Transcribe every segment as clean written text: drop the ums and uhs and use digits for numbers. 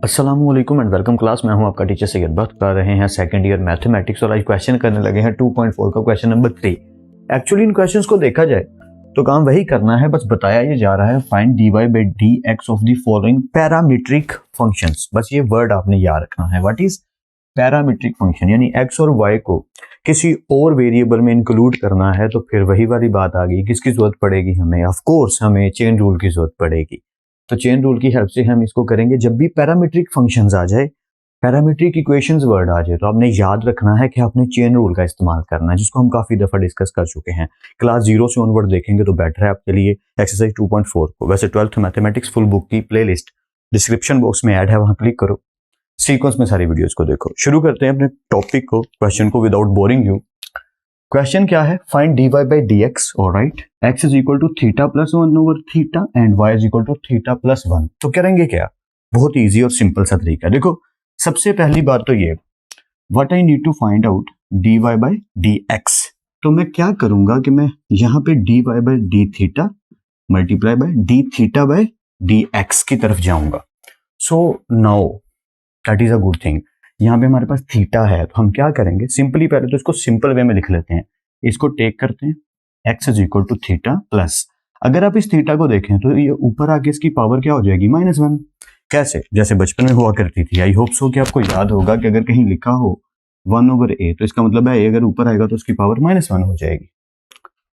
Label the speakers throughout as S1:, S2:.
S1: अस्सलामुअलैकुम and welcome class. मैं हूं आपका टीचर सैयद बख्त। कर रहे हैं सेकंड ईयर मैथमेटिक्स और आज क्वेश्चन करने लगे हैं 2.4 का question number 3। Actually in questions को देखा जाए तो काम वही करना है, बस बताया ये जा रहा है find dy by dx of the following parametric functions. बस ये वर्ड आपने याद रखना है, व्हाट इज पैरामीट्रिक फंक्शन, यानी x और y को किसी और वेरिएबल में इंक्लूड करना है। तो फिर वही वाली बात आ गई, किसकी जरूरत पड़ेगी हमें? ऑफ कोर्स हमें चेन रूल की जरूरत पड़ेगी। तो चेन रूल की हेल्प से हम इसको करेंगे। जब भी पैरामीट्रिक फंक्शंस आ जाए, पैरामीट्रिक इक्वेशंस वर्ड आ जाए, तो आपने याद रखना है कि आपने चेन रूल का इस्तेमाल करना है, जिसको हम काफी दफा डिस्कस कर चुके हैं। क्लास 0 से ऑनवर्ड देखेंगे तो बेटर है आपके लिए एक्सरसाइज 2.4 को। वैसे 12th मैथमेटिक्स फुल बुक की प्लेलिस्ट डिस्क्रिप्शन बॉक्स में ऐड है, वहां क्लिक करो, सीक्वेंस में सारी वीडियोस को देखो। शुरू करते हैं अपने टॉपिक को, क्वेश्चन को विदाउट बोरिंग यू। क्वेश्चन क्या है? Find dy by dx, alright. x is equal to theta plus 1 over theta and y is equal to theta plus 1। तो करेंगे क्या? बहुत इजी और सिंपल सा तरीका। देखो, सबसे पहली बात तो ये, what I need to find out dy by dx। तो मैं क्या करूंगा कि मैं यहाँ पे dy by d theta multiply by d theta by dx की तरफ जाऊंगा। So now that is a good thing. यहाँ पे हमारे पास थीटा है, तो हम क्या करेंगे? सिंपली पहले तो इसको सिंपल वे में लिख लेते हैं। इसको टेक करते हैं, x is equal to theta plus, अगर आप इस थीटा को देखें तो ये ऊपर आके इसकी पावर क्या हो जाएगी? -1। कैसे? जैसे बचपन में हुआ करती थी। आई होप सो कि आपको याद होगा कि अगर कहीं लिखा हो 1 ओवर a, तो इसका मतलब है a अगर ऊपर आएगा तो उसकी पावर -1 हो जाएगी।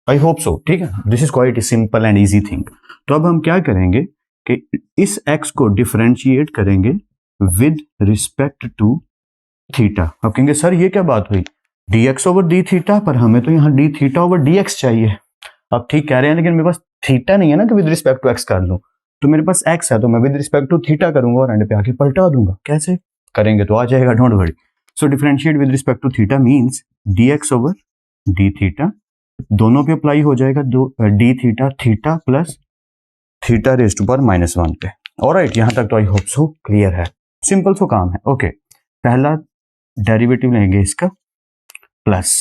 S1: आई होप सो, ठीक है। This is quite simple and easy thing. तो अब हम क्या करेंगे कि इस x को डिफरेंशिएट करेंगे विद रिस्पेक्ट टू थीटा। अब कहेंगे सर ये क्या बात हुई, dx ओवर डी थीटा, पर हमें तो यहाँ डी थीटा ओवर dx चाहिए। अब ठीक कह रहे हैं, लेकिन मेरे पास थीटा नहीं है ना कि विद रिस्पेक्ट टू x कर लूं। तो मेरे पास x है, तो मैं विद रिस्पेक्ट टू थीटा करूंगा और एंड पे आके पलटा दूंगा। कैसे करेंगे? तो आ जाएगा, don't worry. So differentiate with respect to theta means dx over d theta, दोनों पे अप्लाई हो जाएगा d theta theta plus theta raise to power -1 पे। ऑलराइट, यहां तक तो आई होप सो क्लियर है, सिंपल सो काम है। ओके, पहला डेरिवेटिव लेंगे इसका प्लस,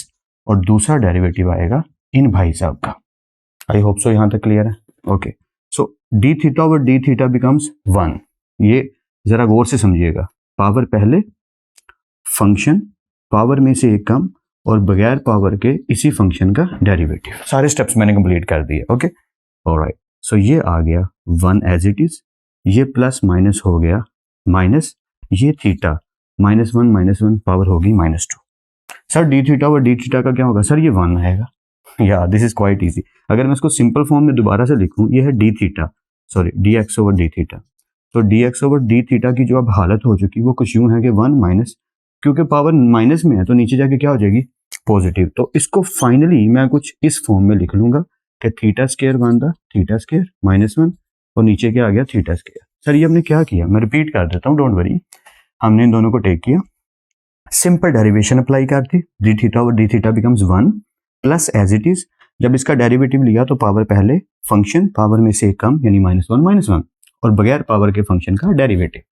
S1: और दूसरा डेरिवेटिव आएगा इन भाई साहब का। आई होप सो यहां तक क्लियर है। Okay, so d theta over d theta becomes 1। ये जरा गौर से समझिएगा, पावर पहले, फंक्शन पावर में से एक कम, और बगैर पावर के इसी फंक्शन का डेरिवेटिव। सारे स्टेप्स मैंने कंप्लीट कर दिए। Okay, alright. सो ये आ गया 1 एज इट इज, ये प्लस माइनस हो गया माइनस, ये थीटा -1 पावर होगी -2। सर डी थीटा और डी थीटा का क्या होगा? सर ये 1 आएगा। या दिस इज क्वाइट इजी। अगर मैं इसको सिंपल फॉर्म में दोबारा से लिखूं, ये है d theta, sorry d x over d theta. तो d x over d theta की जो अब हालत हो चुकी वो कुछ यूं है कि 1 माइनस, क्योंकि पावर माइनस में है तो नीचे जाके क्या हो जाएगी? पॉजिटिव। तो इसको फाइनली मैं कुछ इस फॉर्म में लिख लूंगा कि थीटा स्केयर बन थीटा स्केयर -1, और नीचे क्या आ गया? Theta square. सर ये हमने क्या किया? मैं रिपीट कर देता हूँ, डोंट वरी। हमने इन दोनों को टेक किया, सिंपल डेरिवेशन अप्लाई कर दी, डी थीटा और d theta becomes 1 plus as it is. जब इसका डेरिवेटिव लिया तो पावर पहले, फंक्शन पावर में से कम यानी -1 और बगैर पावर के फंक्शन का डेरिवेटिव।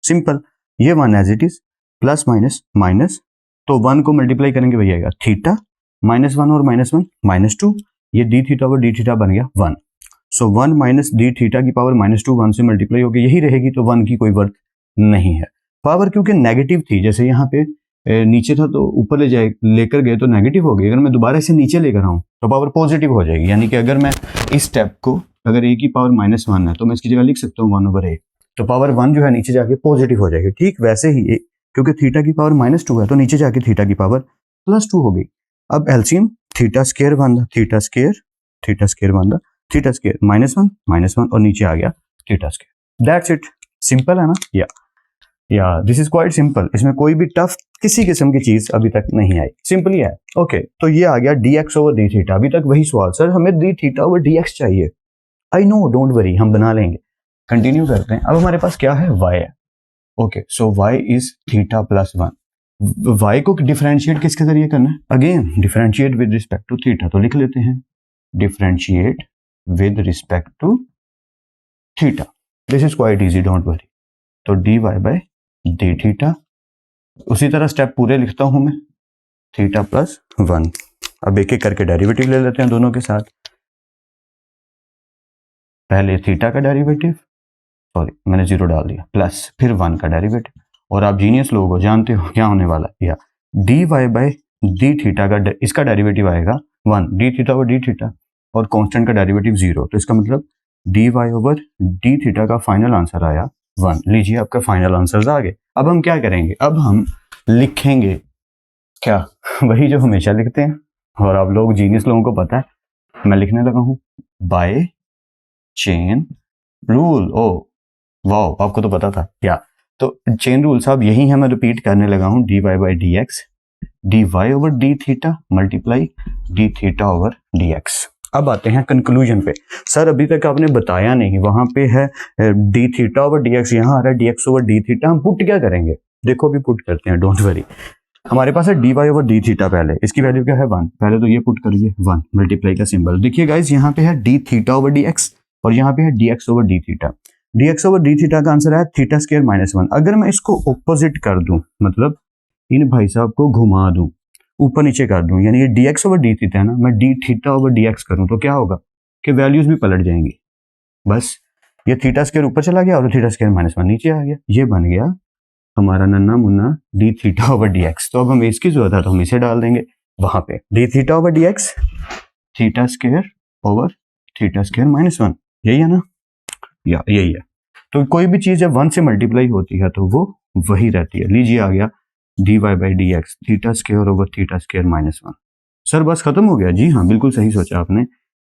S1: सिंपल, ये 1 as it is plus minus minus, तो 1 को मल्टीप्लाई करेंगे वही आएगा थीटा, -1 और -1 -2, ये डी थीटा और डी थीटा बन गया 1। सो 1 माइनस डी थीटा की पावर -2 1 से मल्टीप्लाई होगी, यही रहेगी, तो 1 की कोई वर्थ नहीं है। पावर क्योंकि नेगेटिव थी, जैसे यहाँ पे नीचे था तो ऊपर लेकर गए तो नेगेटिव हो गई। अगर मैं दोबारा से नीचे लेकर आऊं तो पावर पॉजिटिव हो जाएगी। यानी कि अगर मैं इस स्टेप को, अगर a की पावर -1 है तो मैं इसकी जगह लिख सकता हूँ 1 ओवर a, तो पावर 1 जो है नीचे जाके पॉजिटिव हो जाएगी। ठीक वैसे ही क्योंकि थीटा की पावर -2 है तो नीचे जाके थीटा की पावर +2 हो गई। अब एलसीएम थीटा स्केयर बन थीटा स्केयर बन थीटा स्केयर -1 और नीचे आ गया theta square. That's it, simple है ना? या दिस इज क्वाइट सिंपल। इसमें कोई भी टफ किसी किस्म की चीज अभी तक नहीं आई, सिंपली है। ओके, तो ये आ गया dx ओवर डी थीटा। अभी तक वही सवाल, सर हमें डी थीटा ओवर dx चाहिए। आई नो, डोंट वरी, हम बना लेंगे। कंटिन्यू करते हैं। अब हमारे पास क्या है? y है। Okay, so y is theta plus 1। y को डिफरेंशिएट किसके जरिए करना है? Again differentiate with respect to theta, तो लिख लेते हैं differentiate with respect to theta. This is quite easy, don't worry. तो dy बाई डी थीटा, उसी तरह स्टेप पूरे लिखता हूं मैं, थीटा प्लस 1। अब एक एक करके डेरिवेटिव ले लेते हैं दोनों के साथ। पहले थीटा का डेरिवेटिव, सॉरी मैंने 0 डाल दिया, प्लस फिर 1 का डेरिवेटिव, और आप जीनियस लोग हो, जानते हो क्या होने वाला है, या dy बाई डी थीटा का इसका डेरिवेटिव आएगा 1, D theta over d theta, और कांस्टेंट का डेरिवेटिव 0, तो इसका मतलब dy ओवर डी थीटा का फाइनल आंसर आया 1। लीजिए आपका फाइनल आंसर आ गए। अब हम क्या करेंगे, अब हम लिखेंगे क्या, वही जो हमेशा लिखते हैं, और आप लोग जीनियस लोगों को पता है, मैं लिखने लगा हूं बाय चेन रूल। ओ वाह, आपको तो पता था क्या, तो चेन रूल साहब यही है, मैं रिपीट करने लगा हूं, dy by d x dy over d theta multiply D theta over D x. अब आते हैं कंक्लूजन पे। सर अभी तक आपने बताया नहीं, वहां पे है d theta over D x, यहाँ आ रहा है D x over d theta, हम पुट क्या करेंगे, देखो अभी पुट करते हैं, डोंट वरी। हमारे पास है d y over d theta, पहले इसकी वैल्यू क्या है 1, पहले तो ये पुट करिए 1 मल्टीप्लाई का सिंबल। देखिए गाइस यहाँ पे है d theta over D x और यहाँ पे है D x over d theta. D x over d theta का आंसर है थीटा स्क्वायर माइनस 1। अगर मैं इसको ऑपोजिट कर दूं, मतलब इन भाई साहब को घुमा दूं, ऊपर नीचे कर दूं, यानी ये D x over d theta है ना, मैं D theta over D x करूं तो क्या होगा कि वैल्यूज भी पलट जाएंगी। बस ये थीटा स्क्वायर ऊपर चला गया और थीटा स्क्वायर माइनस 1 नीचे आ गया, ये बन गया हमारा नन्ना Munna D theta over D x. तो अब हमें इसकी जरूरत है तो हम इसे डाल देंगे वहां पे, D theta over D x theta square over theta square minus 1, यही है ना, या यही है। तो कोई भी चीज जब 1 से मल्टीप्लाई होती है तो वो वही रहती है। लीजिए आ गया d y by d x theta square over theta square minus 1। Sir बस खत्म हो गया? जी हाँ, बिल्कुल सही सोचा आपने।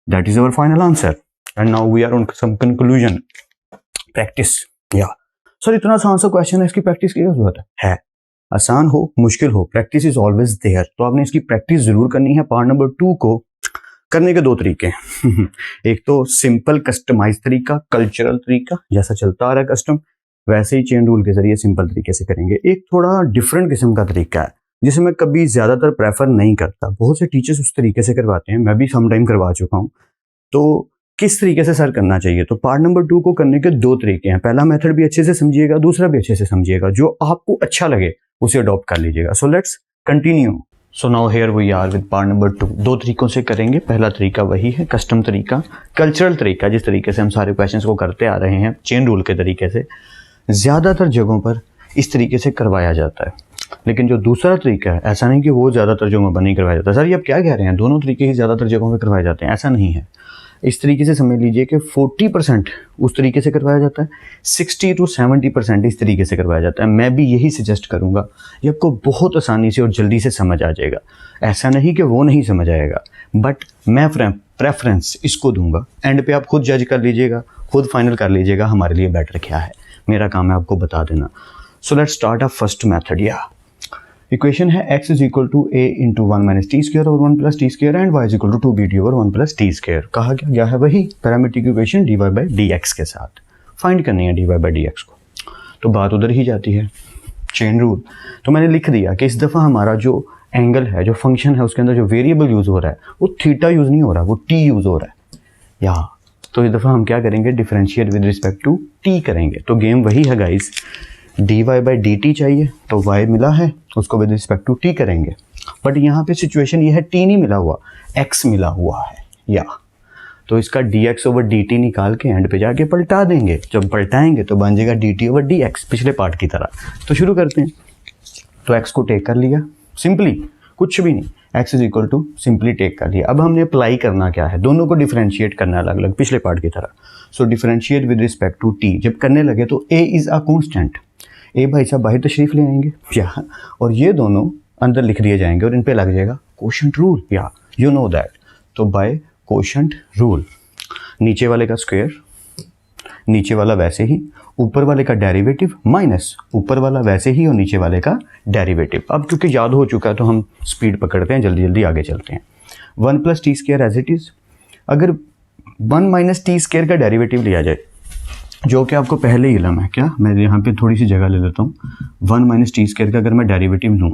S1: That is our final answer and now we are on some conclusion practice. या सर इतना आसान सा क्वेश्चन है, इसकी प्रैक्टिस की क्या जरूरत है? आसान हो मुश्किल हो, प्रैक्टिस इज ऑलवेज देयर। तो आपने इसकी प्रैक्टिस जरूर करनी है। पार्ट नंबर 2 को करने के 2 तरीके हैं एक तो सिंपल कस्टमाइज तरीका, कल्चरल तरीका, जैसा चलता आ रहा है कस्टम वैसे ही चेन रूल के जरिए सिंपल तरीके से करेंगे। एक थोड़ा डिफरेंट किस्म का तरीका है जिसे मैं कभी ज्यादातर प्रेफर नहीं करता, बहुत से टीचर्स उस तरीके से करवाते हैं, मैं भी सम टाइम करवा चुका हूँ। तो किस तरीके से सर करना चाहिए? तो पार्ट नंबर 2 को करने के 2 तरीके हैं। पहला मेथड भी अच्छे से समझिएगा, दूसरा भी अच्छे से समझिएगा, जो आपको अच्छा लगे उसे अडॉप्ट कर लीजिएगा। So let's continue. So now here we are with part number 2। 2 तरीकों से करेंगे। पहला तरीका वही है कस्टम तरीका, कल्चरल तरीका, जिस तरीके से हम सारे क्वेश्चंस को करते आ रहे हैं चेन रूल के तरीके से। ज्यादातर जगहों पर इस तरीके से करवाया जाता है, लेकिन जो दूसरा तरीका है ऐसा नहीं कि वो ज्यादातर जगहों पर नहीं करवाया जाता। सर ये आप क्या कह रहे हैं, दोनों तरीके ही ज्यादातर जगहों पर करवाए जाते हैं? ऐसा नहीं है। इस तरीके से समझ लीजिए कि 40% उस तरीके से करवाया जाता है, 60 to 70% इस तरीके से करवाया जाता है। मैं भी यही सजेस्ट करूंगा, ये आपको बहुत आसानी से और जल्दी से समझ आ जाएगा। ऐसा नहीं कि वो नहीं समझ आएगा, बट मैं प्रेफरेंस इसको दूंगा। एंड पे आप खुद जज कर लीजिएगा, खुद फाइनल कर लीजिएगा हमारे लिए बेटर क्या है। मेरा काम है आपको बता देना। So let's start a first method. या इक्वेशन है x is equal to a into 1 minus t square और 1 plus t square and y is equal to 2bt over 1 plus t square. कहा गया है वही parametric equation dy by d x के साथ find करनी है dy बाई डी एक्स को। तो बात उधर ही जाती है चेन रूल। तो मैंने लिख दिया कि इस दफ़ा हमारा जो एंगल है, जो फंक्शन है, उसके अंदर जो वेरिएबल यूज़ हो रहा है वो थीटा यूज़ नहीं हो रहा, वो टी यूज़ हो रहा है यहाँ। तो इस दफ़ा हम क्या करेंगे, differentiate with respect to t करेंगे। तो गेम वही है guys, d y by d t चाहिए तो y मिला है, उसको विद रिस्पेक्ट टू t करेंगे। बट यहाँ पे सिचुएशन ये है t नहीं मिला हुआ, x मिला हुआ है। या तो इसका dx ओवर dt निकाल के एंड पे जाके पलटा देंगे। जब पलटाएंगे तो बन जाएगा dt ओवर dx, पिछले पार्ट की तरह। तो शुरू करते हैं। तो x को टेक कर लिया सिंपली, कुछ भी नहीं, x is equal to simply take कर लिया। अब हमने अप्लाई करना क्या है, दोनों को डिफरेंशिएट करना अलग अलग पिछले पार्ट की तरह। So differentiate with respect to t जब करने लगे तो a इज अ कॉन्स्टेंट, ए भाई साहब बाहर तशरीफ ले आएंगे या, और ये दोनों अंदर लिख दिए जाएंगे और इन पे लग जाएगा कोशेंट रूल। या यू नो दैट। तो बाय कोशेंट रूल नीचे वाले का स्क्वायर, नीचे वाला वैसे ही, ऊपर वाले का डेरिवेटिव माइनस ऊपर वाला वैसे ही और नीचे वाले का डेरिवेटिव। अब क्योंकि याद हो चुका है तो हम स्पीड पकड़ते हैं, जल्दी जल्दी आगे चलते हैं। 1 plus t square as it is. अगर 1 माइनस टी स्क्वायर का डेरिवेटिव लिया जाए, जो कि आपको पहले ही इलम है, क्या मैं यहाँ पे थोड़ी सी जगह ले लेता हूँ। 1 माइनस टी स्क्वायर का अगर मैं डेरिवेटिव लूँ,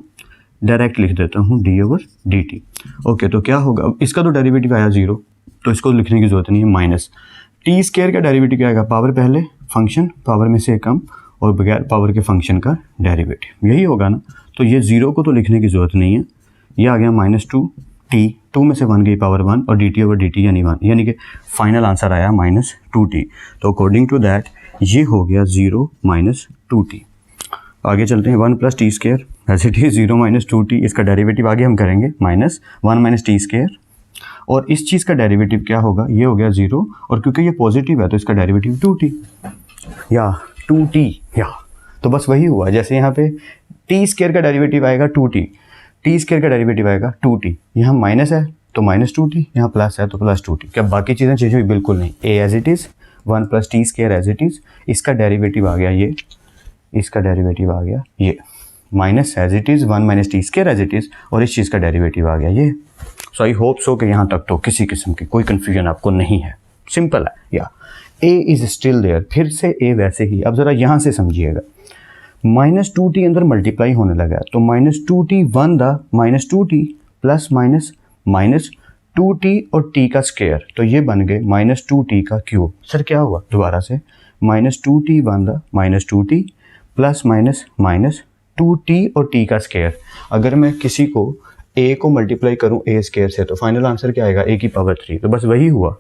S1: डायरेक्ट लिख देता हूँ D over D T. Okay, तो क्या होगा, इसका तो डेरिवेटिव आया 0, तो इसको लिखने की जरूरत नहीं है। माइनस टी स्क्वायर का डेरिवेटिव क्या आएगा, पावर पहले फंक्शन पावर में से कम और बगैर पावर के फंक्शन का डेरिवेटिव, यही होगा ना। तो ये 0 को तो लिखने की जरूरत नहीं है, ये आ गया -2 टी, 2 में से 1 गई पावर 1 और dt ओवर dt यानी 1, यानी कि फाइनल आंसर आया -2t। तो अकॉर्डिंग टू दैट ये हो गया 0 -2t। आगे चलते हैं, 1 + t² ऐसे t 0 -2t, इसका डेरिवेटिव आगे हम करेंगे -1 - t², और इस चीज़ का डेरिवेटिव क्या होगा, ये हो गया 0, और क्योंकि ये पॉजिटिव है तो इसका डेरिवेटिव 2t या 2t या, तो बस वही हुआ। जैसे यहाँ पे t² का डेरिवेटिव आएगा 2t, t² का डेरिवेटिव आएगा 2t, यहाँ माइनस है तो -2t, यहाँ प्लस है तो +2t। क्या बाकी चीज़ें चेंज हुई? बिल्कुल नहीं, a as it is, 1 + t² as it is, इसका डेरिवेटिव आ गया ये, इसका डेरिवेटिव आ गया ये, minus as it is 1 - t² as it is, और इस चीज़ का डेरिवेटिव आ गया ये। सो आई होप सो कि यहाँ तक तो किसी किस्म की कोई कन्फ्यूजन आपको नहीं है, सिंपल है। या a इज़ स्टिल देयर, फिर से a वैसे ही। अब ज़रा यहाँ से समझिएगा, -2t अंदर मल्टीप्लाई होने लगा, तो -2t 1 दा -2t प्लस माइनस 2t और t का स्क्वायर, तो ये बन गए -2t का क्यूब। सर क्या हुआ? दोबारा से -2t 1 दा -2t प्लस माइनस 2t और t का स्क्वायर। अगर मैं किसी को a को मल्टीप्लाई करूं a² से तो फाइनल आंसर क्या आएगा? a की पावर 3। तो बस वही हुआ,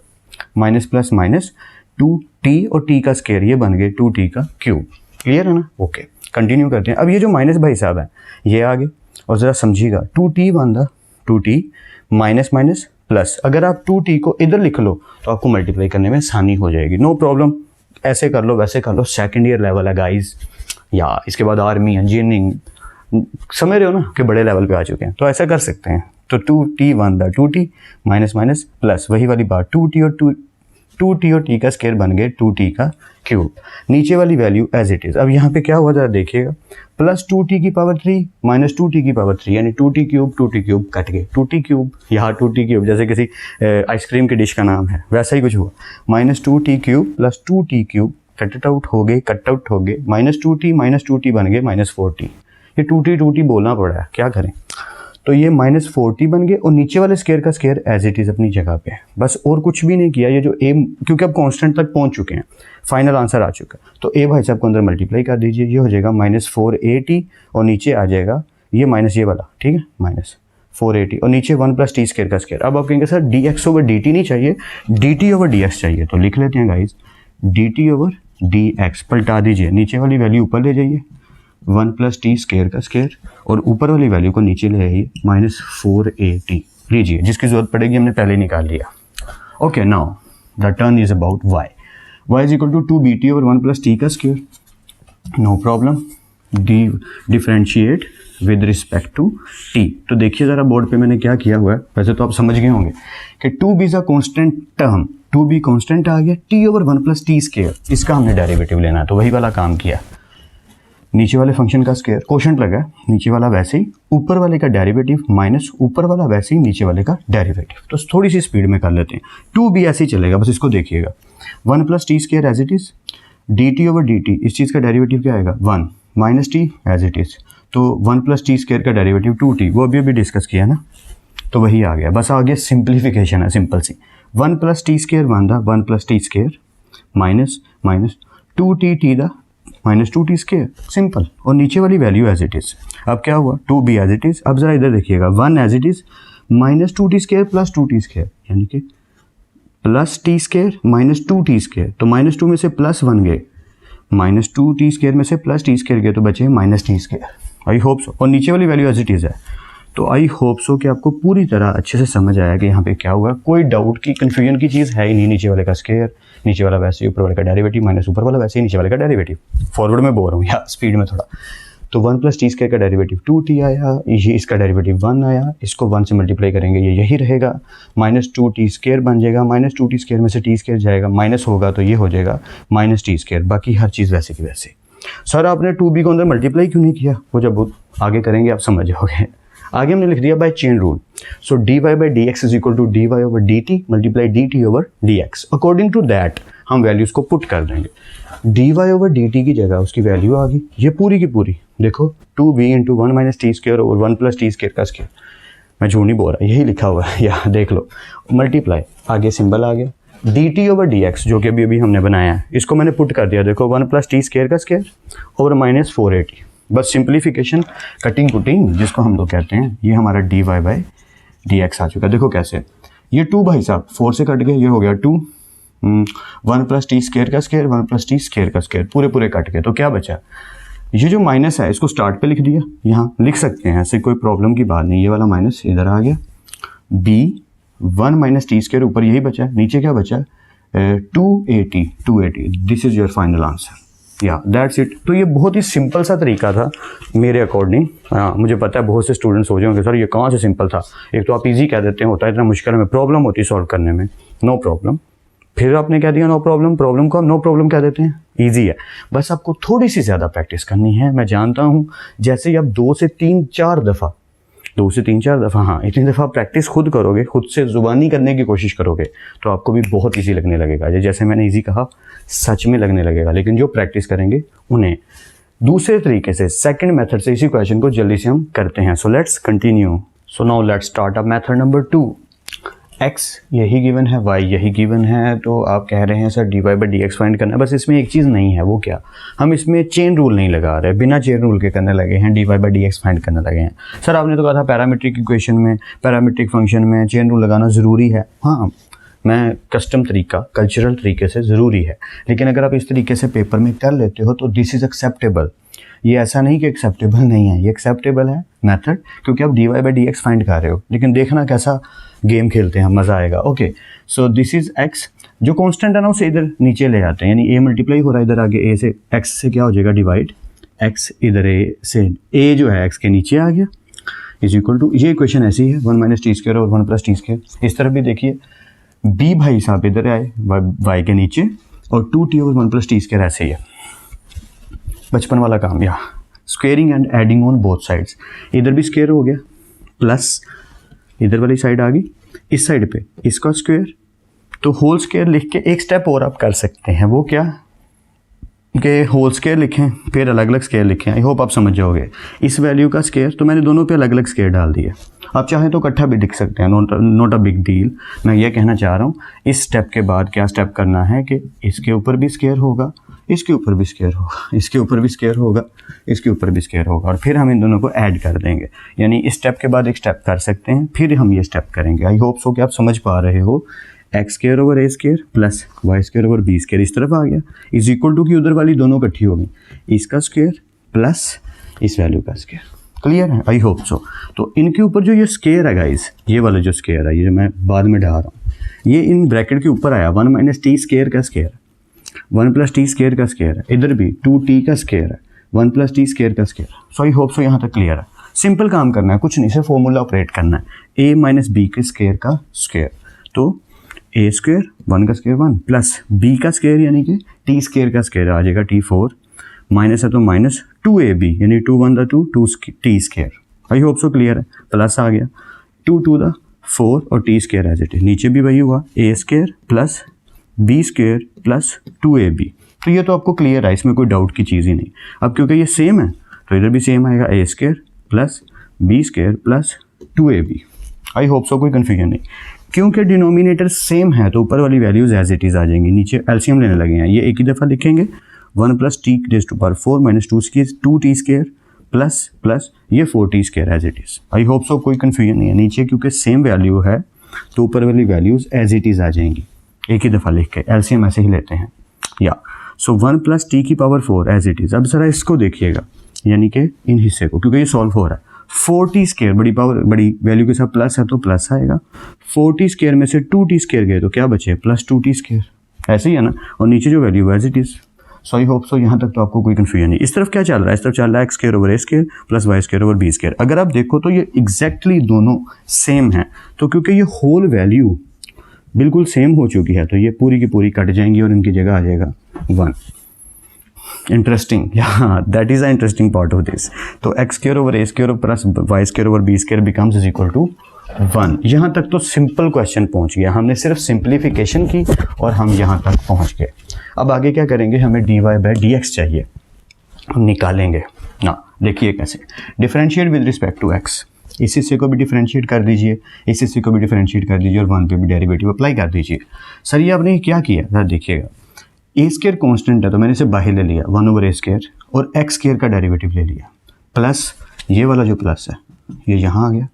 S1: माइनस प्लस माइनस 2t और t का स्क्वायर, ये बन गए 2t का क्यूब। क्लियर है ना? ओके, कंटिन्यू करते हैं। अब ये जो माइनस भाई साहब है ये आगे, और ज़रा समझिएगा 2t 1 दा 2t माइनस प्लस, अगर आप 2t को इधर लिख लो तो आपको मल्टीप्लाई करने में आसानी हो जाएगी, नो प्रॉब्लम। ऐसे कर लो वैसे कर लो, सेकेंड ईयर लेवल है गाइज, या इसके बाद आर्मी इंजीनियरिंग, समझ रहे हो ना कि बड़े लेवल पे आ चुके हैं, तो ऐसा कर सकते हैं। तो 2t 1 दा 2t माइनस प्लस, वही वाली बात, 2t और t का स्क्वायर बन गए 2t का क्यूब। नीचे वाली वैल्यू एज इट इज़। अब यहाँ पे क्या हुआ जरा देखिएगा, प्लस 2t की पावर 3 माइनस 2t की पावर 3, यानी 2t क्यूब कट गए, 2t क्यूब, यहाँ 2t क्यूब जैसे किसी आइसक्रीम की डिश का नाम है, वैसा ही कुछ हुआ। -2t cube plus 2t cube cut out हो गए, -2t बन गए -4t। ये 2t बोलना पड़ा है, क्या करें। तो ये -4t बन गए, और नीचे वाले स्क्वायर का स्क्वायर एज इट इज़ अपनी जगह पे है, बस और कुछ भी नहीं किया। ये जो a, क्योंकि अब कांस्टेंट तक पहुंच चुके हैं, फाइनल आंसर आ चुका है, तो a भाई साहब को अंदर मल्टीप्लाई कर दीजिए, ये हो जाएगा -4at, और नीचे आ जाएगा ये माइनस ये वाला, ठीक है, -4at, और नीचे 1 + t² का स्क्वायर। अब आप कहेंगे सर dx ओवर dt नहीं चाहिए, dt ओवर dx चाहिए, तो लिख लेते हैं गाइज, dt ओवर dx पलटा दीजिए, नीचे वाली वैल्यू ऊपर ले जाइए, 1 + t² का स्क्वायर, और ऊपर वाली वैल्यू को नीचे ले आइए, -4at लीजिए, जिसकी जरूरत पड़ेगी हमने पहले निकाल लिया। Okay, now the turn is about y is equal to 2bt over 1 + t का square, no problem, differentiate with respect to t। तो देखिए ज़रा बोर्ड पे मैंने क्या किया हुआ है, वैसे तो आप समझ गए होंगे कि 2b is a constant term, 2b constant आ गया, t ओवर 1 + t², इसका हमने डेरिवेटिव लेना है, तो वही वाला काम किया। नीचे वाले फंक्शन का स्क्वायर कोशेंट लगा, नीचे वाला वैसे ही, ऊपर वाले का डेरिवेटिव माइनस ऊपर वाला वैसे ही नीचे वाले का डेरिवेटिव। तो थोड़ी सी स्पीड में कर लेते हैं, 2b ऐसे ही चलेगा, बस इसको देखिएगा, 1 + t² as it is, dt over dt, इस चीज़ का डेरिवेटिव क्या आएगा 1 minus t as it is, तो 1 + t² का डेरिवेटिव 2t, वो अभी डिस्कस किया ना, तो वही आ गया। बस आगे सिंप्लीफिकेशन है सिंपल सी, 1 + t² 1 दा 1 + t² माइनस 2t दा -2t², सिंपल, और नीचे वाली वैल्यू एज इट इज़। अब क्या हुआ, 2b एज इट इज़। अब जरा इधर देखिएगा, 1 as it is, -2t² plus 2t², यानी कि प्लस t² माइनस 2t², तो -2 में से प्लस 1 गए, -2t² में से प्लस t² गए, तो बचे -t²। आई होप सो, और नीचे वाली वैल्यू एज इट इज़ है, तो आई होप सो कि आपको पूरी तरह अच्छे से समझ आया कि यहाँ पे क्या हुआ, कोई डाउट की कन्फ्यूजन की चीज़ है ही नहीं। नीचे वाले का स्क्वायर, नीचे वाला वैसे ही, ऊपर वाले का डेरिवेटिव माइनस ऊपर वाला वैसे ही, नीचे वाले का डेरिवेटिव। फॉरवर्ड में बोल रहा हूँ या स्पीड में थोड़ा। तो 1 + t² का डेरिवेटिव 2t आया, ये इसका डेरिवेटिव 1 आया, इसको 1 से मल्टीप्लाई करेंगे ये यही रहेगा, -2t² बन जाएगा, -2t² में से t² जाएगा, माइनस होगा तो ये हो जाएगा -t², बाकी हर चीज़ वैसे की वैसे। सर आपने 2b को अंदर मल्टीप्लाई क्यों नहीं किया, वो जब आगे करेंगे आप समझ जाओगे। आगे हमने लिख दिया by chain rule, so dy/dx is equal to dy over dt multiply dt over dx। According to that हम वैल्यूज़ को पुट कर देंगे, dy ओवर dt की जगह उसकी वैल्यू आ गई, ये पूरी की पूरी देखो 2b × 1 - t² ओवर 1 + t² का स्क्वायर, मैं झूठ नहीं बोल रहा, यही लिखा हुआ है, या देख लो, मल्टीप्लाई, आगे सिंबल आ गया, dt ओवर dx जो कि अभी हमने बनाया है, इसको मैंने पुट कर दिया, देखो 1 + t² का स्क्वायर ओवर -4at। बस सिंप्लीफिकेशन, कटिंग पुटिंग जिसको हम लोग कहते हैं, ये हमारा dy/dx dx आ चुका है। देखो कैसे, ये 2 भाई साहब 4 से कट गए, ये हो गया 2, 1 प्लस टी स्केयर का स्केयर, 1 प्लस टी स्केयर का स्केयर, पूरे पूरे कट गए। तो क्या बचा, ये जो माइनस है इसको स्टार्ट पे लिख दिया, यहाँ लिख सकते हैं, ऐसे कोई प्रॉब्लम की बात नहीं। ये वाला माइनस इधर आ गया, b 1 माइनस टी स्केयर, ऊपर यही बचा है, नीचे क्या बचा है 280। This is your final answer, या दैट्स इट। तो ये बहुत ही सिंपल सा तरीका था मेरे अकॉर्डिंग। हाँ, मुझे पता है बहुत से स्टूडेंट्स हो जाएंगे सर ये कहाँ से सिंपल था, एक तो आप इजी कह देते हैं, होता है इतना मुश्किल में, प्रॉब्लम होती है सॉल्व करने में, नो प्रॉब्लम। फिर आपने कह दिया नो प्रॉब्लम, प्रॉब्लम को हम नो प्रॉब्लम कह देते हैं, ईजी है। बस आपको थोड़ी सी ज़्यादा प्रैक्टिस करनी है। मैं जानता हूँ जैसे ही आप 2 से 3-4 दफ़ा हाँ इतनी दफ़ा प्रैक्टिस खुद करोगे, खुद से ज़ुबानी करने की कोशिश करोगे, तो आपको भी बहुत ईजी लगने लगेगा। जैसे मैंने ईजी कहा, सच में लगने लगेगा। लेकिन जो प्रैक्टिस करेंगे उन्हें दूसरे तरीके से, सेकंड मेथड से इसी क्वेश्चन को जल्दी से हम करते हैं। सो let's continue. So now let's start up method number 2। x यही गिवन है, y यही गिवन है, तो आप कह रहे हैं sir dy by d x find करना है। बस इसमें एक चीज़ नहीं है, वो क्या, हम इसमें चेन रूल नहीं लगा रहे, बिना चेन रूल के करने लगे हैं, dy by d x find करने लगे हैं। सर आपने तो कहा था पैरामीट्रिक इक्वेशन में, पैरामीट्रिक फंक्शन में चेन रूल लगाना ज़रूरी है। हाँ, मैं कस्टम तरीका, कल्चरल तरीके से ज़रूरी है, लेकिन अगर आप इस तरीके से पेपर में कर लेते हो तो दिस इज़ एक्सेप्टेबल। ये ऐसा नहीं कि एक्सेप्टेबल नहीं है, ये एक्सेप्टेबल है मेथड, क्योंकि आप dy by d x find कर रहे हो। लेकिन देखना कैसा गेम खेलते हैं, मज़ा आएगा। Okay, so this is x, जो कांस्टेंट है ना उसे इधर नीचे ले जाते हैं, यानी a मल्टीप्लाई हो रहा है इधर आगे, a से x से क्या हो जाएगा डिवाइड, x इधर a से, a जो है x के नीचे आ गया, इज इक्वल टू, ये इक्वेशन ऐसी है 1 माइनस टी स्क्वायर और 1 प्लस टी स्क्वायर। इस तरफ भी देखिए, b भाई साहब इधर आए y के नीचे, और 2t over 1 plus t square ऐसे ही है, बचपन वाला काम। या squaring and adding on both sides, इधर भी स्क्वेयर हो गया, प्लस इधर वाली साइड आ गई, इस साइड पे इसका स्क्वायर, तो होल स्क्वायर लिख के एक स्टेप और आप कर सकते हैं। वो क्या कि होल स्क्वायर लिखें फिर अलग अलग स्क्वायर लिखें। आई होप आप समझ जाओगे। इस वैल्यू का स्क्वायर, तो मैंने दोनों पे अलग अलग स्क्वायर डाल दिया। आप चाहें तो इकट्ठा भी लिख सकते हैं, नॉट अ बिग डील। मैं ये कहना चाह रहा हूँ, इस स्टेप के बाद क्या स्टेप करना है कि इसके ऊपर भी स्क्वायर होगा, इसके ऊपर भी स्क्वायर होगा, इसके ऊपर भी स्क्वायर होगा, इसके ऊपर भी स्क्वायर होगा, और फिर हम इन दोनों को ऐड कर देंगे। यानी इस स्टेप के बाद एक स्टेप कर सकते हैं, फिर हम ये स्टेप करेंगे। आई होप सो कि आप समझ पा रहे हो। X square over a square plus y square over b square इस तरफ आ गया, इज इक्वल टू की उधर वाली दोनों इकट्ठी हो गई, इसका स्क्वायर प्लस इस वैल्यू का स्क्वायर। क्लियर है? आई होप सो। तो इनके ऊपर जो ये स्क्वायर है गाइस, ये वाला जो स्क्वायर है, ये जो मैं बाद में डाल रहा हूँ, ये इन ब्रैकेट के ऊपर आया 1 माइनस टी स्क्वायर का स्क्वायर, 1 प्लस टी स्क्वायर का स्क्वायर है, इधर भी 2t का स्क्वायर है, 1 प्लस टी स्क्वायर का square. So I hope so यहाँ तक क्लियर है। सिंपल काम करना है, कुछ नहीं, सिर्फ फॉर्मूला ऑपरेट करना है, a माइनस बी के स्क्वायर का स्क्वायर, तो a स्क्वायर 1 का स्क्वायर 1 प्लस b का स्क्वायर यानी कि t स्क्वायर का स्क्वायर आ जाएगा t4, माइनस है तो माइनस 2ab यानी 2 1 the 2 t square. I hope so clear है। प्लस आ गया 2 2 द 4 और t square as it is, नीचे भी वही हुआ a square plus b square plus 2ab। तो ये तो आपको क्लियर है, इसमें कोई डाउट की चीज़ ही नहीं। अब क्योंकि ये सेम है तो इधर भी सेम आएगा, a square plus b square plus 2ab। I hope so कोई कन्फ्यूजन नहीं। क्योंकि डिनोमिनेटर सेम है तो ऊपर वाली वैल्यूज एज इट इज़ आ जाएंगी, नीचे एलसीएम लेने लगे हैं। ये एक ही दफ़ा लिखेंगे, 1 plus t raise to power 4 minus 2t square plus plus ये 4t square as it is. I hope so कोई कन्फ्यूजन नहीं है। नीचे क्योंकि सेम वैल्यू है तो ऊपर वाली वैल्यूज़ एज इट इज़ आ जाएंगी, एक ही दफ़ा लिख के एलसीएम ऐसे ही लेते हैं। या सो 1 प्लस टी की पावर 4 एज इट इज़। अब ज़रा इसको देखिएगा, यानी कि इन हिस्से को, क्योंकि ये सॉल्व हो रहा है। 4t स्क्वायर बड़ी पावर बड़ी वैल्यू के साथ प्लस है तो प्लस आएगा, 4t स्क्वायर में से 2t स्क्वायर गए तो क्या बचे, प्लस 2t स्क्वायर। ऐसे ही है ना, और नीचे जो value as it is. So I hope so यहाँ तक तो आपको कोई कन्फ्यूजन नहीं। इस तरफ क्या चल रहा है, इस तरफ चल रहा है x square over a square plus y square over b square. अगर आप देखो तो ये एग्जैक्टली दोनों सेम है, तो क्योंकि ये होल वैल्यू बिल्कुल सेम हो चुकी है तो ये पूरी की पूरी कट जाएंगी और इनकी जगह आ जाएगा 1। इंटरेस्टिंग, या that is a interesting part of this. तो x square over a square plus y square over b square becomes is equal to 1। यहाँ तक तो सिंपल क्वेश्चन पहुँच गया, हमने सिर्फ सिंप्लीफिकेशन की और हम यहाँ तक पहुँच गए। अब आगे क्या करेंगे, हमें dy बाई डी एक्स चाहिए, हम निकालेंगे ना। देखिए कैसे, differentiate with respect to x, इस हिस्से को भी डिफरेंशिएट कर दीजिए, इस हिस्से को भी डिफरेंशिएट कर दीजिए और 1 पे भी डेरिवेटिव अप्लाई कर दीजिए। सर ये आपने क्या किया, सर देखिएगा ए स्क्वायर कॉन्स्टेंट है तो मैंने इसे बाहर ले लिया 1 ओवर ए स्क्वायर और एक्स स्क्वायर का डेरिवेटिव ले लिया, प्लस ये वाला जो प्लस है ये यहाँ आ गया।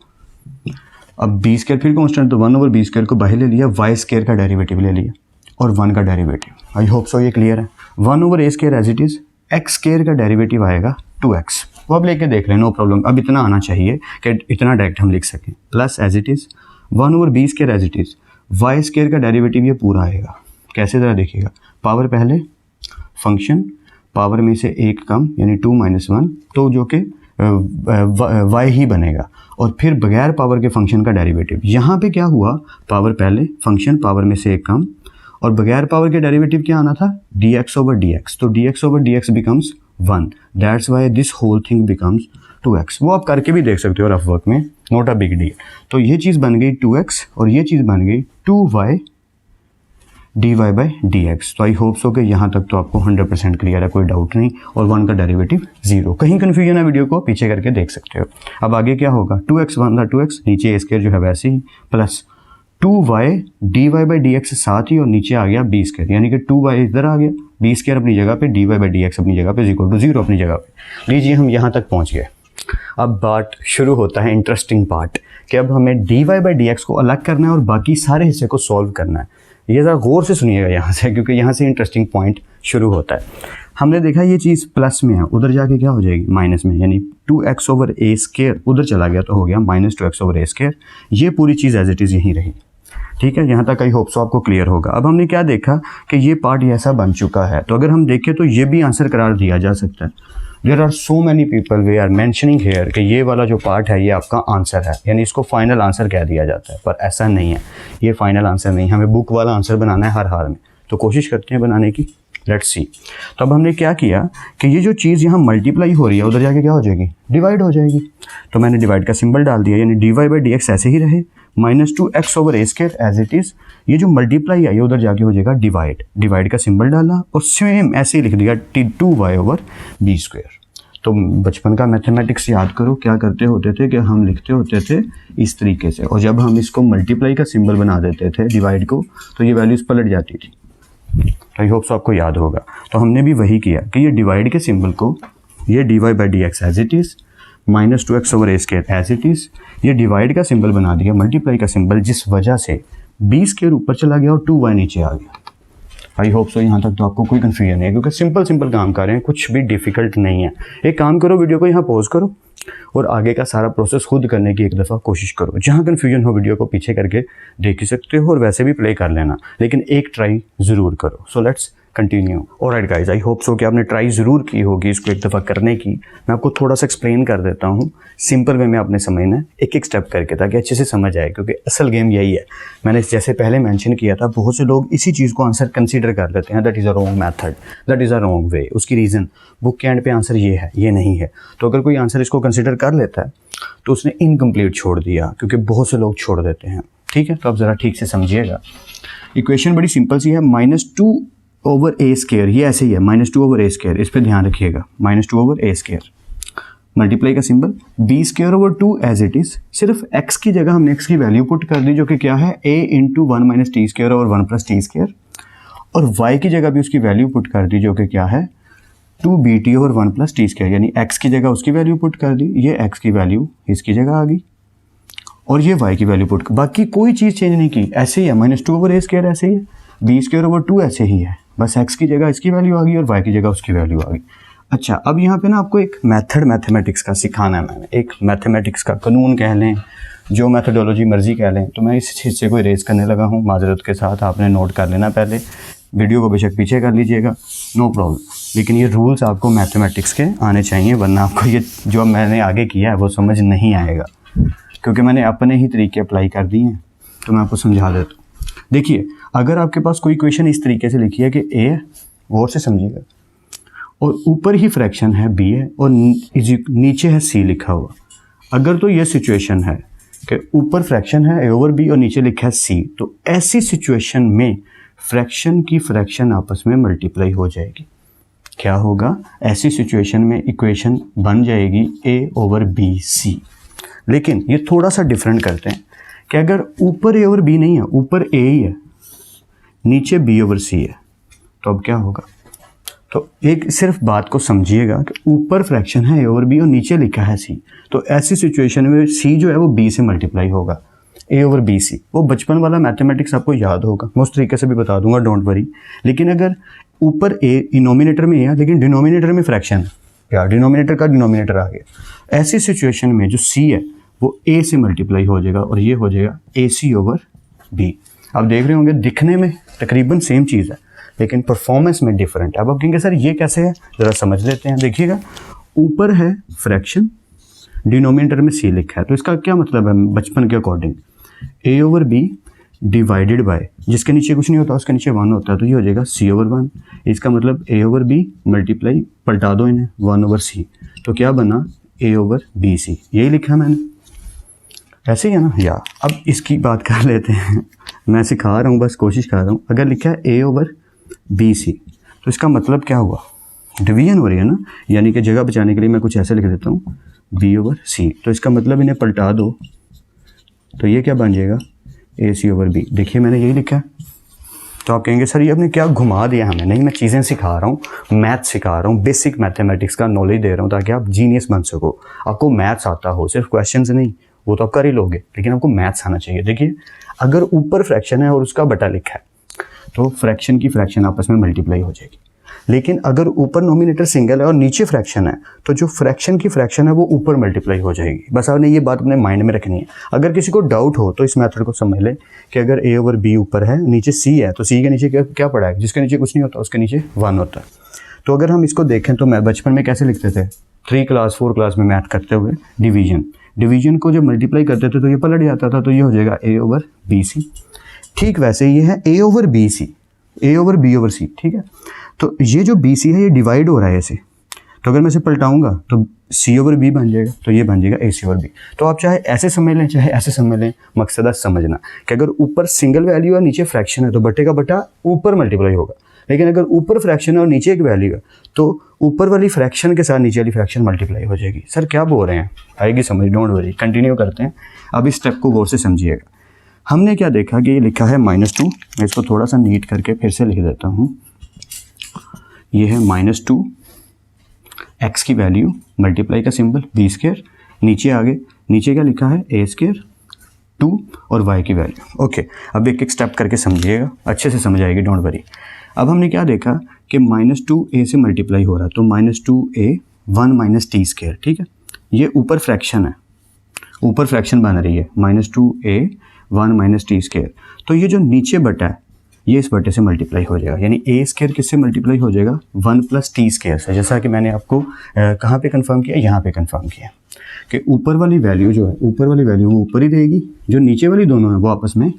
S2: अब बी स्क्वायर फिर कांस्टेंट, तो 1/b² को बाहर ले लिया, y² का डेरिवेटिव ले लिया और 1 का डेरिवेटिव। आई होप सो ये क्लियर है। 1/a² as it is, x² का डेरिवेटिव आएगा 2x, वो अब लेके देख रहे हैं, नो प्रॉब्लम। अब इतना आना चाहिए कि इतना डायरेक्ट हम लिख सकें, plus as it is 1/b² as it is, y² का डेरिवेटिव ये पूरा आएगा। कैसे ज़रा देखिएगा, पावर पहले फंक्शन, पावर में से एक कम यानी 2 - 1, तो जो कि y ही बनेगा, और फिर बगैर पावर के फंक्शन का डेरिवेटिव। यहाँ पे क्या हुआ, पावर पहले फंक्शन, पावर में से एक कम, और बगैर पावर के डेरिवेटिव क्या आना था, dx/dx, तो dx/dx becomes 1, that's why this whole thing becomes 2x। वो आप करके भी देख सकते हो रफ वर्क में, नॉट अ बिग डील। तो ये चीज़ बन गई 2x और ये चीज़ बन गई 2y dy/dx। तो आई होप सो कि यहाँ तक तो आपको 100% क्लियर है, कोई डाउट नहीं, और 1 का डेरिवेटिव 0। कहीं कन्फ्यूजन है, वीडियो को पीछे करके देख सकते हो। अब आगे क्या होगा, 2x 1 था 2x, नीचे a² जो है वैसे ही, प्लस 2y dy/dx साथ ही, और नीचे आ गया b², यानी कि 2y इधर आ गया, b² अपनी जगह पे, dy/dx अपनी जगह पे, इक्वल टू 0 अपनी जगह पे। लीजिए हम यहाँ तक पहुँच गए। अब बात शुरू होता है इंटरेस्टिंग पार्ट, कि अब हमें dy/dx को अलग करना है और बाकी सारे हिस्से को सॉल्व करना है। ये ज़रा गौर से सुनिएगा यहाँ से, क्योंकि यहाँ से इंटरेस्टिंग पॉइंट शुरू होता है। हमने देखा ये चीज़ प्लस में है, उधर जाके क्या हो जाएगी, माइनस में, यानी 2x/a², उधर चला गया तो हो गया -2x/a²। ये पूरी चीज़ एज इट इज़ यहीं रही। ठीक है, यहाँ तक आई होप सो आपको क्लियर होगा। अब हमने क्या देखा कि ये पार्ट ऐसा बन चुका है, तो अगर हम देखें तो ये भी आंसर करार दिया जा सकता है। There are so many people they are mentioning here कि ये वाला जो पार्ट है ये आपका आंसर है, यानी इसको फाइनल आंसर कह दिया जाता है, पर ऐसा नहीं है, ये फाइनल आंसर नहीं। हमें बुक वाला आंसर बनाना है हर हाल में, तो कोशिश करते हैं बनाने की, लेट्स सी। तो अब हमने क्या किया कि ये जो चीज़ यहाँ मल्टीप्लाई हो रही है, उधर जाके क्या हो जाएगी, डिवाइड हो जाएगी। तो मैंने डिवाइड का सिंबल डाल दिया, यानी dy/dx ऐसे ही रहे, -2x/a² एज इट इज़। ये जो मल्टीप्लाई है ये उधर जाके हो जाएगा डिवाइड, डिवाइड का सिंबल डाला और सेम ऐसे ही लिख दिया 2y/b²। तो बचपन का मैथमेटिक्स याद करो, क्या करते होते थे कि हम लिखते होते थे इस तरीके से, और जब हम इसको मल्टीप्लाई का सिंबल बना देते थे डिवाइड को, तो ये वैल्यूज़ पलट जाती थी। आई होप सो आपको याद होगा। तो हमने भी वही किया कि ये डिवाइड के सिंबल को, ये dy/dx as it is, -2x/a² as it is, ये डिवाइड का सिंबल बना दिया, मल्टीप्लाई का सिंबल, जिस वजह से b² ऊपर चला गया और 2y नीचे आ गया। आई होप सो यहाँ तक तो आपको कोई कन्फ्यूजन नहीं है, क्योंकि सिंपल काम कर रहे हैं, कुछ भी डिफ़िकल्ट नहीं है। एक काम करो, वीडियो को यहाँ पॉज करो और आगे का सारा प्रोसेस खुद करने की एक दफ़ा कोशिश करो। जहाँ कन्फ्यूजन हो वीडियो को पीछे करके देख ही सकते हो, और वैसे भी प्ले कर लेना, लेकिन एक ट्राई ज़रूर करो। सो let's continue. Alright guys, I hope सो कि आपने ट्राई ज़रूर की होगी इसको एक दफ़ा करने की। मैं आपको थोड़ा सा एक्सप्लेन कर देता हूँ सिंपल वे में, आपने समझना है एक एक स्टेप करके, ताकि अच्छे से समझ आए, क्योंकि असल गेम यही है। मैंने जैसे पहले मेंशन किया था, बहुत से लोग इसी चीज़ को आंसर कंसीडर कर लेते हैं, that is a wrong method, that is a wrong way. उसकी रीज़न बुक के एंड पे आंसर ये है, ये नहीं है। तो अगर कोई आंसर इसको कंसिडर कर लेता है तो उसने इनकम्प्लीट छोड़ दिया, क्योंकि बहुत से लोग छोड़ देते हैं। ठीक है, तो आप ज़रा ठीक से समझिएगा। इक्वेशन बड़ी सिंपल सी है, -2/a², ये ऐसे ही है, -2/a², इस पर ध्यान रखिएगा, -2/a², मल्टीप्लाई का symbol, b²/2 as it is. सिर्फ x की जगह हमने x की वैल्यू पुट कर दी, जो कि क्या है, a × 1 - t² और 1 + t², और y की जगह भी उसकी वैल्यू पुट कर दी, जो कि क्या है, 2bt और 1 + t², यानी x की जगह उसकी वैल्यू पुट कर दी, ये x की वैल्यू इसकी जगह आ गई, और ये y की वैल्यू पुट, बाकी कोई चीज़ चेंज नहीं की, ऐसे ही है, -2/a² ऐसे ही है, b²/2 ऐसे ही है, बस x की जगह इसकी वैल्यू आ गई और y की जगह उसकी वैल्यू आ गई। अच्छा, अब यहाँ पे ना आपको एक मेथड मैथमेटिक्स का सिखाना है मैंने, एक मैथमेटिक्स का कानून कह लें, जो मेथडोलॉजी मर्जी कह लें। तो मैं इस हिस्से को इरेज करने लगा हूँ माजरत के साथ, आपने नोट कर लेना, पहले वीडियो को बेशक पीछे कर लीजिएगा, नो प्रॉब्लम, लेकिन ये रूल्स आपको मैथमेटिक्स के आने चाहिए, वरना आपको ये जो मैंने आगे किया है वो समझ नहीं आएगा, क्योंकि मैंने अपने ही तरीके अप्लाई कर दिए हैं। तो मैं आपको समझा देता हूँ। देखिए, अगर आपके पास कोई इक्वेशन इस तरीके से लिखी है कि a है, गौर से समझिएगा, और ऊपर ही फ्रैक्शन है b है, और नीचे है c लिखा हुआ। अगर तो ये सिचुएशन है कि ऊपर फ्रैक्शन है a/b और नीचे लिखा है c, तो ऐसी सिचुएशन में फ्रैक्शन की फ्रैक्शन आपस में मल्टीप्लाई हो जाएगी। क्या होगा, ऐसी सिचुएशन में इक्वेशन बन जाएगी a/bc। लेकिन ये थोड़ा सा डिफरेंट करते हैं कि अगर ऊपर a/b नहीं है, ऊपर a ही है, नीचे b/c है, तो अब क्या होगा। तो एक सिर्फ बात को समझिएगा कि ऊपर फ्रैक्शन है a/b और नीचे लिखा है c, तो ऐसी सिचुएशन में c जो है वो b से मल्टीप्लाई होगा। A/BC, वो बचपन वाला मैथमेटिक्स आपको याद होगा, मैं उस तरीके से भी बता दूंगा, डोंट वरी। लेकिन अगर ऊपर A डिनोमिनेटर में है लेकिन डिनोमिनेटर में फ्रैक्शन है, या डिनोमिनेटर का डिनोमिनेटर आ गया, ऐसी सिचुएशन में जो C है वो A से मल्टीप्लाई हो जाएगा और ये हो जाएगा AC/B। आप देख रहे होंगे दिखने में तकरीबन सेम चीज़ है लेकिन परफॉर्मेंस में डिफरेंट है। अब आप कहेंगे सर ये कैसे है, ज़रा समझ लेते हैं। देखिएगा ऊपर है फ्रैक्शन, डिनोमिनेटर में C लिखा है, तो इसका क्या मतलब है बचपन के अकॉर्डिंग, A/B डिवाइडेड बाय, जिसके नीचे कुछ नहीं होता उसके नीचे 1 होता है, तो ये हो जाएगा C/1। इसका मतलब A/B मल्टीप्लाई, पलटा दो इन्हें, 1/C, तो क्या बना A/BC, यही लिखा मैंने, ऐसे ही है ना। या अब इसकी बात कर लेते हैं, मैं सिखा रहा हूँ, बस कोशिश कर रहा हूँ। अगर लिखा है A/BC तो इसका मतलब क्या हुआ, डिवीजन हो रही है ना, यानी कि जगह बचाने के लिए मैं कुछ ऐसे लिख देता हूँ B/C, तो इसका मतलब इन्हें पलटा दो तो ये क्या बन जाएगा AC/B। देखिए मैंने यही लिखा है। तो आप कहेंगे सर ये आपने क्या घुमा दिया हमें, नहीं मैं चीज़ें सिखा रहा हूँ, मैथ सिखा रहा हूँ, बेसिक मैथमेटिक्स का नॉलेज दे रहा हूँ ताकि आप जीनियस बन सको, आपको मैथ्स आता हो, सिर्फ क्वेश्चन नहीं, वो तो आप कर ही लोगे लेकिन आपको मैथ्स आना चाहिए। देखिए अगर ऊपर फ्रैक्शन है और उसका बटा लिखा है तो फ्रैक्शन की फ्रैक्शन आपस में मल्टीप्लाई हो जाएगी, लेकिन अगर ऊपर नोमिनेटर सिंगल है और नीचे फ्रैक्शन है तो जो फ्रैक्शन की फ्रैक्शन है वो ऊपर मल्टीप्लाई हो जाएगी। बस आपने ये बात अपने माइंड में रखनी है। अगर किसी को डाउट हो तो इस मेथड को समझ ले कि अगर A/B ऊपर है, नीचे C है, तो C के नीचे क्या पड़ा है, जिसके नीचे कुछ नहीं होता उसके नीचे 1 होता है। तो अगर हम इसको देखें तो मैं बचपन में कैसे लिखते थे, 4 क्लास में मैथ करते हुए, डिवीजन को जब मल्टीप्लाई करते थे तो ये पलट जाता था, तो ये हो जाएगा A/BC। ठीक वैसे ये है A/BC, A/B/C, ठीक है। तो ये जो BC है ये डिवाइड हो रहा है ऐसे, तो अगर मैं इसे पलटाऊंगा तो C/B बन जाएगा, तो ये बन जाएगा AC/B। तो आप चाहे ऐसे समझ लें चाहे ऐसे समझ लें, मकसद है समझना कि अगर ऊपर सिंगल वैल्यू है नीचे फ्रैक्शन है तो बटे का बटा ऊपर मल्टीप्लाई होगा, लेकिन अगर ऊपर फ्रैक्शन है और नीचे एक वैल्यू है तो ऊपर वाली फ्रैक्शन के साथ नीचे वाली फ्रैक्शन मल्टीप्लाई हो जाएगी। सर क्या बोल रहे हैं, आएगी समझ, डोंट वरी, कंटिन्यू करते हैं। अब इस स्टेप को गौर से समझिएगा। हमने क्या देखा कि ये लिखा है -2, मैं इसको थोड़ा सा नीट करके फिर से लिख देता हूँ। ये है -2, x की वैल्यू, मल्टीप्लाई का सिंबल B², नीचे आगे नीचे क्या लिखा है A², 2 और y की वैल्यू। ओके, अब एक एक स्टेप करके समझिएगा, अच्छे से समझ आएगी, डोंट वरी। अब हमने क्या देखा कि -2a से मल्टीप्लाई हो रहा है, तो -2a 1 - t², ठीक है। ये ऊपर फ्रैक्शन है, ऊपर फ्रैक्शन बन रही है -2a 1 - t², तो ये जो नीचे बटा है ये इस बटे से मल्टीप्लाई हो जाएगा, यानी A² किससे मल्टीप्लाई हो जाएगा 1 + t² से, जैसा कि मैंने आपको कहाँ पे कंफर्म किया, यहाँ पे कंफर्म किया कि ऊपर वाली वैल्यू जो है, ऊपर वाली वैल्यू वो ऊपर ही रहेगी, जो नीचे वाली दोनों है वो आपस में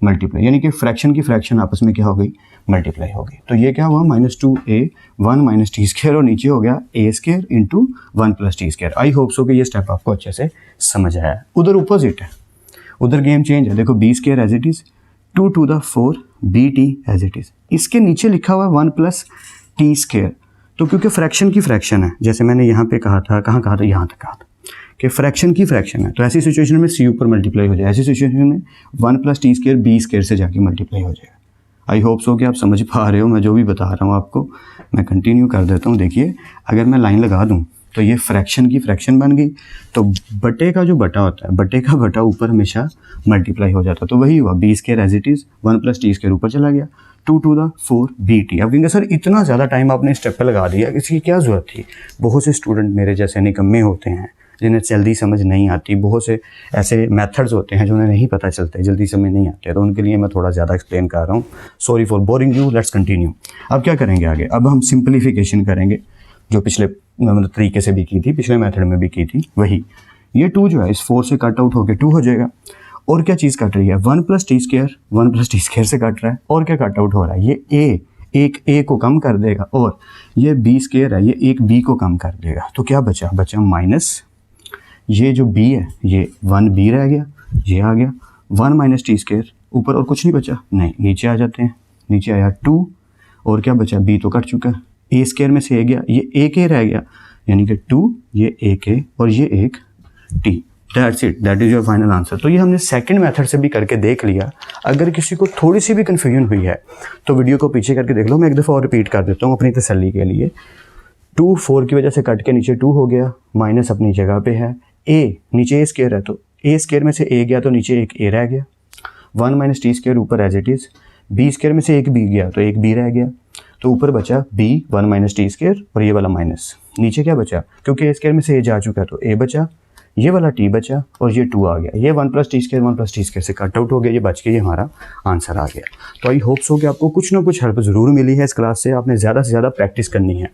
S2: मल्टीप्लाई, यानी कि फ्रैक्शन की फ्रैक्शन आपस में क्या हो गई, मल्टीप्लाई हो गई। तो ये क्या हुआ -2a 1 - t² और नीचे हो गया A² × 1 + t²। आई होप सो कि ये स्टेप आपको अच्छे से समझ आया है। उधर अपोजिट है, उधर गेम चेंज है। देखो B² as it is, 2 to the 4 BT as it is, इसके नीचे लिखा हुआ है 1 + t²। तो क्योंकि फ्रैक्शन की फ्रैक्शन है, जैसे मैंने यहाँ पे कहा था, कहाँ कहा था, यहाँ तक कहा था कि फ्रैक्शन की फ्रैक्शन है, तो ऐसी सिचुएशन में C ऊपर मल्टीप्लाई हो जाए, ऐसी सिचुएशन में 1 + t² B² से जाके मल्टीप्लाई हो जाएगा। आई होप सो कि आप समझ पा रहे हो मैं जो भी बता रहा हूँ आपको। मैं कंटिन्यू कर देता हूँ। देखिए अगर मैं लाइन लगा दूँ तो ये फ्रैक्शन की फ्रैक्शन बन गई, तो बटे का जो बटा होता है, बटे का बटा ऊपर हमेशा मल्टीप्लाई हो जाता है, तो वही हुआ B² as it is 1 + t² ऊपर चला गया, 2 to the 4 BT। अब कहेंगे सर इतना ज़्यादा टाइम आपने स्टेप पे लगा दिया, इसकी क्या ज़रूरत थी। बहुत से स्टूडेंट मेरे जैसे निकम्मे होते हैं जिन्हें जल्दी समझ नहीं आती, बहुत से ऐसे मेथड्स होते हैं जो उन्हें नहीं पता चलते, जल्दी समझ नहीं आते, तो उनके लिए मैं थोड़ा ज़्यादा एक्सप्लेन कर रहा हूँ। Sorry for boring you, let's continue. अब क्या करेंगे आगे, अब हम सिंप्लीफिकेशन करेंगे, जो पिछले मतलब तरीके से भी की थी, पिछले मेथड में भी की थी वही। ये 2 जो है इस 4 से कट आउट होकर 2 हो जाएगा, और क्या चीज़ कट रही है 1 + t², 1 + t² से कट रहा है, और क्या कट आउट हो रहा है, ये एक a को कम कर देगा, और ये B² है ये एक b को कम कर देगा, तो क्या बचा माइनस, ये जो b है ये 1b रह गया, ये आ गया 1 - t², ऊपर और कुछ नहीं बचा, नहीं, नीचे आ जाते हैं, नीचे आया 2, और क्या बचा, b तो कट चुका है, A² में से a गया, ये एक a रह गया, यानी कि 2, ये एक a और ये एक t। That's it, that is your final answer. तो ये हमने सेकंड मेथड से भी करके देख लिया। अगर किसी को थोड़ी सी भी कन्फ्यूजन हुई है तो वीडियो को पीछे करके देख लो, मैं एक दफ़ा और रिपीट कर देता हूँ अपनी तसल्ली के लिए। 2 4 की वजह से कट के नीचे 2 हो गया, माइनस अपनी जगह पे है, a नीचे A² है तो ए स्क्वायर में से ए गया तो नीचे एक ए रह गया, 1 माइनस टी स्क्वायर ऊपर as it is, b square में से एक बी गया तो एक बी रह गया, तो ऊपर बचा बी 1 माइनस टी स्क्वायर और ये वाला माइनस, नीचे क्या बचा, क्योंकि ए स्क्वायर में से ए जा चुका है तो ए बचा, ये वाला टी बचा और ये 2 आ गया, ये 1 प्लस टी स्क्वायर से कट आउट हो गया, ये बच के ये हमारा आंसर आ गया। तो आई होप्स हो कि आपको कुछ ना कुछ हेल्प ज़रूर मिली है इस क्लास से। आपने ज़्यादा से ज़्यादा प्रैक्टिस करनी है,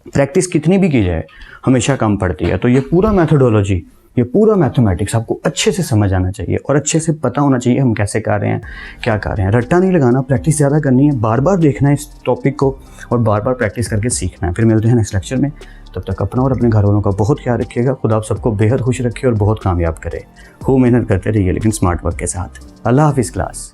S2: प्रैक्टिस कितनी भी की जाए हमेशा कम पड़ती है। तो ये पूरा मैथडोलॉजी, ये पूरा मैथमेटिक्स आपको अच्छे से समझ आना चाहिए और अच्छे से पता होना चाहिए हम कैसे कर रहे हैं, क्या कर रहे हैं। रट्टा नहीं लगाना, प्रैक्टिस ज़्यादा करनी है, बार बार देखना है इस टॉपिक को और बार बार प्रैक्टिस करके सीखना है। फिर मिलते हैं नेक्स्ट लेक्चर में, तब तक अपना और अपने घर वालों का बहुत ख्याल रखिएगा। खुदा आप सबको बेहद खुश रखे और बहुत कामयाब करे। खूब मेहनत करते रहिए लेकिन स्मार्ट वर्क के साथ। अल्लाह हाफिज़ क्लास।